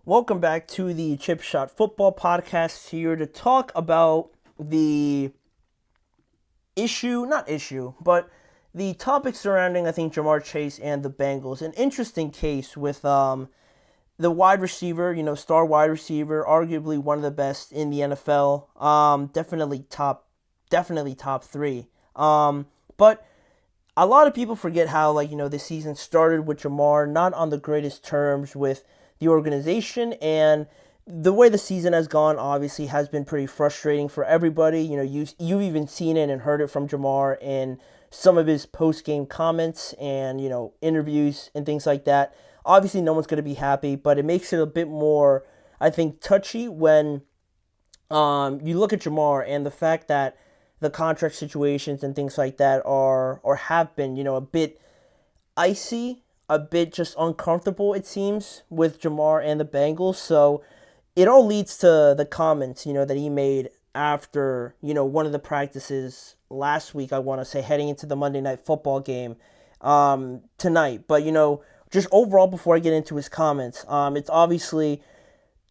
Welcome back to the Chip Shot Football Podcast, here to talk about the but the topic surrounding, I think, Jamar Chase and the Bengals. An interesting case with the wide receiver, star wide receiver, arguably one of the best in the NFL. Definitely top three. But a lot of people forget how, the season started with Jamar not on the greatest terms with the organization, and the way the season has gone obviously has been pretty frustrating for everybody. You've even seen it and heard it from Jamar in some of his post-game comments and, interviews and things like that. Obviously, no one's going to be happy, but it makes it a bit more, I think, touchy when you look at Jamar and the fact that the contract situations and things like that are or have been, a bit icy, a bit just uncomfortable, it seems, with Jamar and the Bengals. So it all leads to the comments, that he made after, one of the practices last week, I want to say, heading into the Monday Night Football game tonight. But, just overall, before I get into his comments, it's obviously,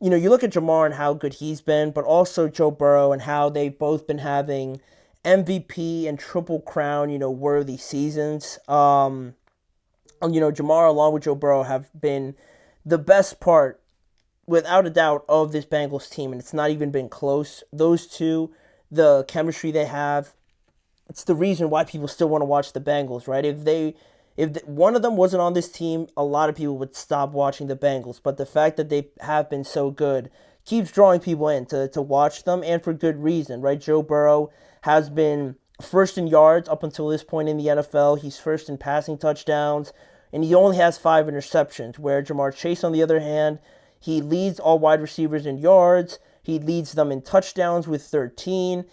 you look at Jamar and how good he's been, but also Joe Burrow and how they've both been having MVP and Triple Crown, worthy seasons. Jamar along with Joe Burrow have been the best part, without a doubt, of this Bengals team, and it's not even been close. Those two, the chemistry they have, it's the reason why people still want to watch the Bengals, right? If one of them wasn't on this team, a lot of people would stop watching the Bengals. But the fact that they have been so good keeps drawing people in to watch them, and for good reason, right? Joe Burrow has been first in yards up until this point in the NFL. He's first in passing touchdowns, and he only has 5 interceptions, where Jamar Chase, on the other hand, he leads all wide receivers in yards. He leads them in touchdowns with 13.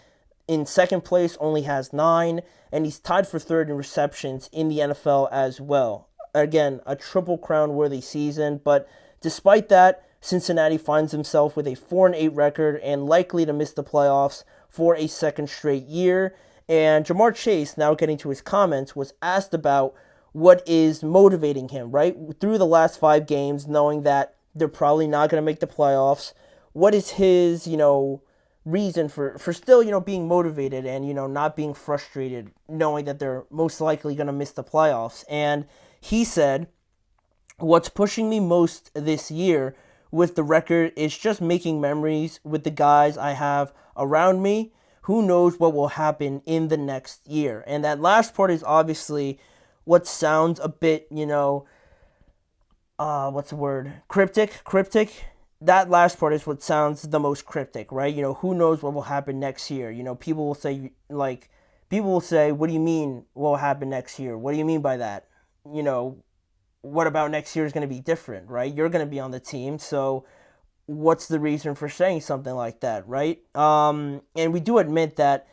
In second place, only has 9. And he's tied for third in receptions in the NFL as well. Again, a Triple Crown worthy season. But despite that, Cincinnati finds himself with a 4-8 record and likely to miss the playoffs for a second straight year. And Jamar Chase, now getting to his comments, was asked about what is motivating him, right? Through the last 5 games, knowing that they're probably not going to make the playoffs. What is his, reason for still, being motivated and, not being frustrated, knowing that they're most likely going to miss the playoffs? And he said, what's pushing me most this year with the record is just making memories with the guys I have around me. Who knows what will happen in the next year? And that last part is obviously what sounds a bit, what's the word? Cryptic. That last part is what sounds the most cryptic, right? Who knows what will happen next year? People will say, what do you mean what will happen next year? What do you mean by that? What about next year is going to be different, right? You're going to be on the team, so what's the reason for saying something like that, right? And we do admit that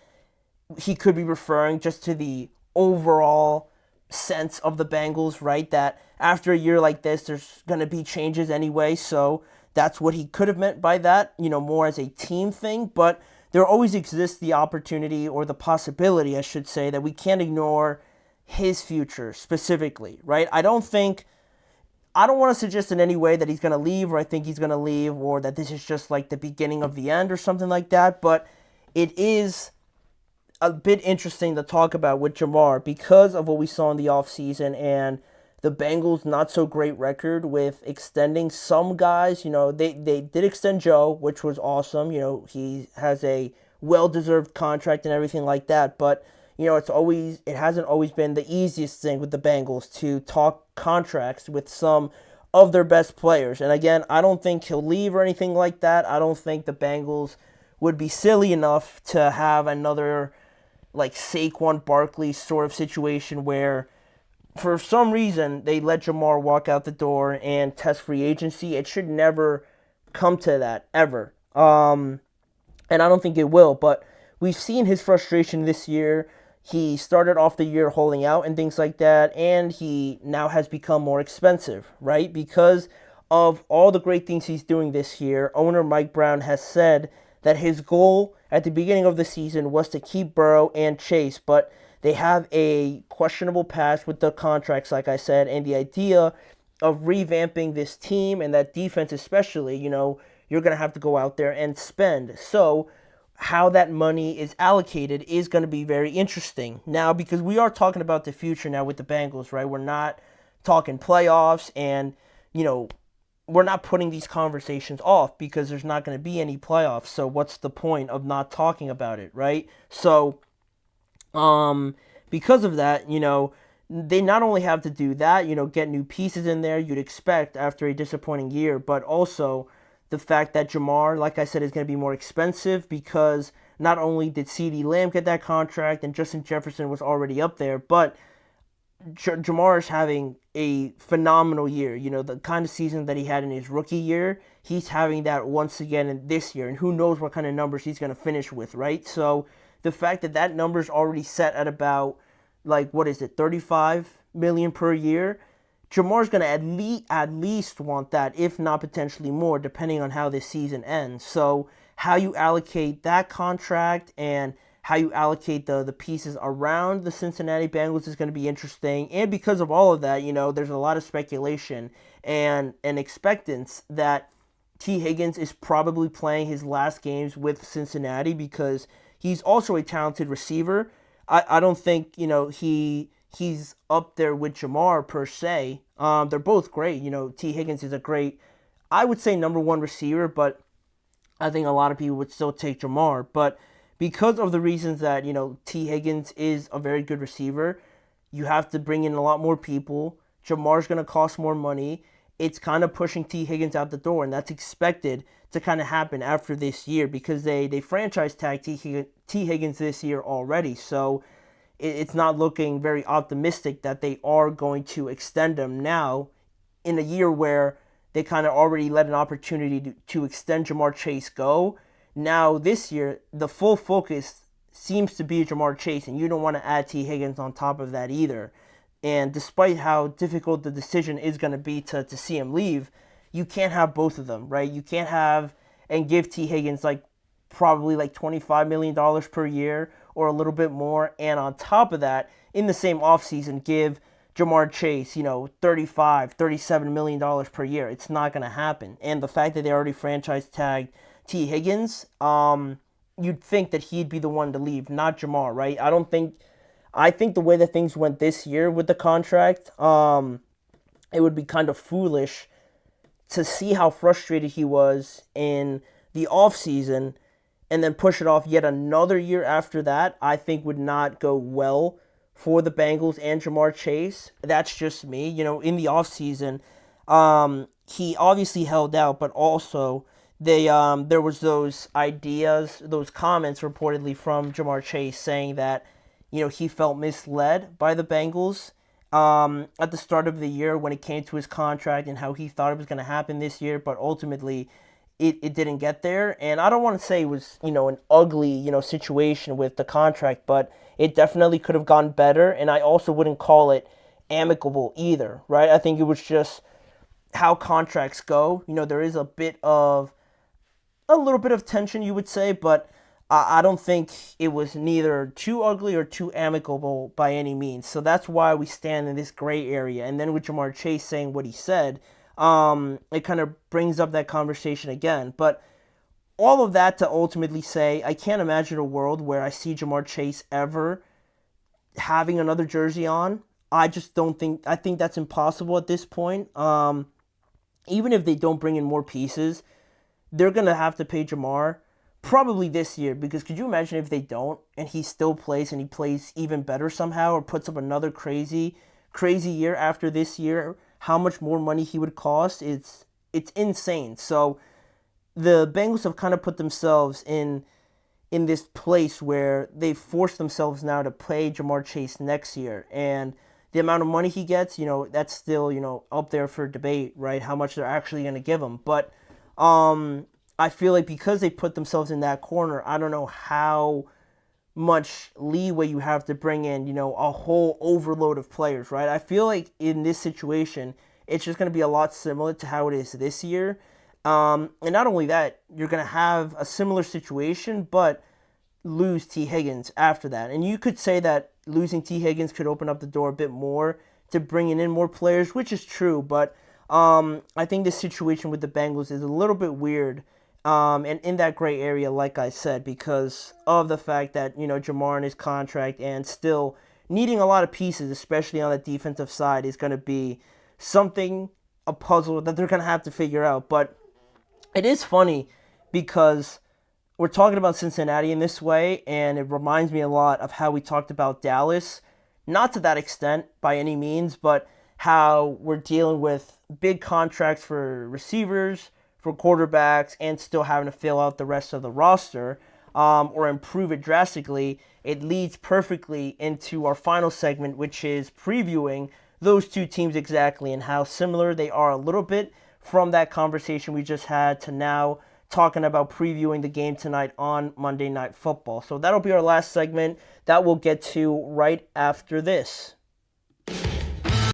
he could be referring just to the overall sense of the Bengals, right? That after a year like this, there's going to be changes anyway. So that's what he could have meant by that, more as a team thing. But there always exists the opportunity, or the possibility, I should say, that we can't ignore his future specifically, right? I don't want to suggest in any way that he's going to leave, or I think he's going to leave, or that this is just like the beginning of the end or something like that. But it is a bit interesting to talk about with Jamar because of what we saw in the offseason and the Bengals' not so great record with extending some guys. They did extend Joe, which was awesome. He has a well-deserved contract and everything like that. But, it hasn't always been the easiest thing with the Bengals to talk contracts with some of their best players. And again, I don't think he'll leave or anything like that. I don't think the Bengals would be silly enough to have another like Saquon Barkley sort of situation where for some reason they let Jamar walk out the door and test free agency. It should never come to that, ever. And I don't think it will, but we've seen his frustration this year. He started off the year holding out and things like that, and he now has become more expensive, right? Because of all the great things he's doing this year, owner Mike Brown has said that his goal at the beginning of the season was to keep Burrow and Chase, but they have a questionable past with the contracts, like I said, and the idea of revamping this team and that defense especially, you're going to have to go out there and spend. So how that money is allocated is going to be very interesting. Now, because we are talking about the future now with the Bengals, right? We're not talking playoffs, and, we're not putting these conversations off because there's not going to be any playoffs. So what's the point of not talking about it, right? So because of that, they not only have to do that, get new pieces in there you'd expect after a disappointing year, but also the fact that Jamar, like I said, is going to be more expensive because not only did CeeDee Lamb get that contract and Justin Jefferson was already up there, but Jamar is having a phenomenal year. The kind of season that he had in his rookie year, he's having that once again in this year, and who knows what kind of numbers he's going to finish with, right? So the fact that that number's already set at about, like, what is it, 35 million per year, Jamar's going to at least want that, if not potentially more, depending on how this season ends. So how you allocate that contract and how you allocate the pieces around the Cincinnati Bengals is going to be interesting. And because of all of that, there's a lot of speculation and expectance that T. Higgins is probably playing his last games with Cincinnati because he's also a talented receiver. I don't think, he's up there with Jamar per se. They're both great. T. Higgins is a great, I would say, number one receiver, but I think a lot of people would still take Jamar. But because of the reasons that, T. Higgins is a very good receiver, you have to bring in a lot more people. Jamar's going to cost more money. It's kind of pushing T. Higgins out the door, and that's expected to kind of happen after this year because they franchise tag T. Higgins this year already. So it's not looking very optimistic that they are going to extend him now in a year where they kind of already let an opportunity to extend Jamar Chase go. Now, this year, the full focus seems to be Jamar Chase, and you don't want to add T. Higgins on top of that either. And despite how difficult the decision is going to be to see him leave, you can't have both of them, right? You can't have and give T. Higgins probably $25 million per year or a little bit more. And on top of that, in the same offseason, give Jamar Chase, $37 million per year. It's not going to happen. And the fact that they already franchise tagged T. Higgins, you'd think that he'd be the one to leave, not Jamar, right? I think the way that things went this year with the contract, it would be kind of foolish to see how frustrated he was in the offseason and then push it off yet another year after that. I think would not go well for the Bengals and Jamar Chase. That's just me. In the offseason, he obviously held out, but also there was those ideas, those comments reportedly from Jamar Chase saying that, he felt misled by the Bengals at the start of the year when it came to his contract and how he thought it was going to happen this year, but ultimately it didn't get there. And I don't want to say it was, an ugly, situation with the contract, but it definitely could have gone better. And I also wouldn't call it amicable either, right? I think it was just how contracts go. There is a little bit of tension, you would say, but I don't think it was neither too ugly or too amicable by any means. So that's why we stand in this gray area. And then with Jamar Chase saying what he said, it kind of brings up that conversation again. But all of that to ultimately say, I can't imagine a world where I see Jamar Chase ever having another jersey on. I think that's impossible at this point. Even if they don't bring in more pieces, they're going to have to pay Jamar probably this year, because could you imagine if they don't and he still plays and he plays even better somehow or puts up another crazy year after this year, how much more money he would cost? It's insane. So the Bengals have kind of put themselves in this place where they force themselves now to pay Jamar Chase next year, and the amount of money he gets, that's still, up there for debate, right? How much they're actually going to give him. But I feel like because they put themselves in that corner, I don't know how much leeway you have to bring in, a whole overload of players, right? I feel like in this situation, it's just going to be a lot similar to how it is this year. And not only that, you're going to have a similar situation, but lose T. Higgins after that. And you could say that losing T. Higgins could open up the door a bit more to bringing in more players, which is true, but I think the situation with the Bengals is a little bit weird, and in that gray area, like I said, because of the fact that Jamar and his contract and still needing a lot of pieces, especially on the defensive side, is going to be something a puzzle that they're going to have to figure out. But it is funny because we're talking about Cincinnati in this way, and it reminds me a lot of how we talked about Dallas. Not to that extent by any means, but how we're dealing with big contracts for receivers, for quarterbacks, and still having to fill out the rest of the roster or improve it drastically. It leads perfectly into our final segment, which is previewing those two teams exactly and how similar they are a little bit from that conversation we just had to now talking about previewing the game tonight on Monday Night Football. So that'll be our last segment that we'll get to right after this.